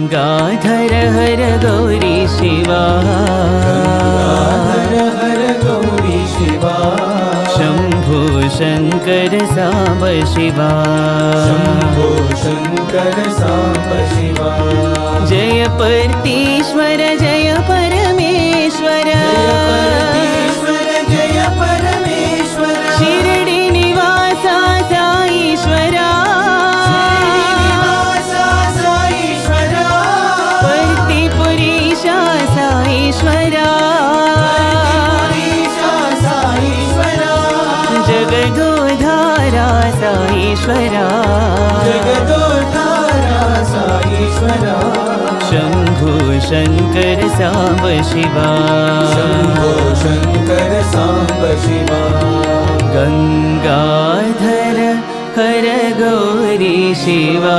गंगाधर हर गौरी शिवा, हर हर गौरी शिवा, शंभो शंकर सांब शिवा, शंभो शंकर सांब शिवा, जय परतीश्वर जय परमेश्वर, जय परमेश्वर, शिरडी निवासा साईश्वरा, परतीपुरीशा साईश्वरा, जगदोधारा साईश्वरा, जगदोधारा साईश्वरा, शंभो शंकर सांब शिवा, शंभो शंकर सांब शिवा, गंगाधर हर गौरी शिवा।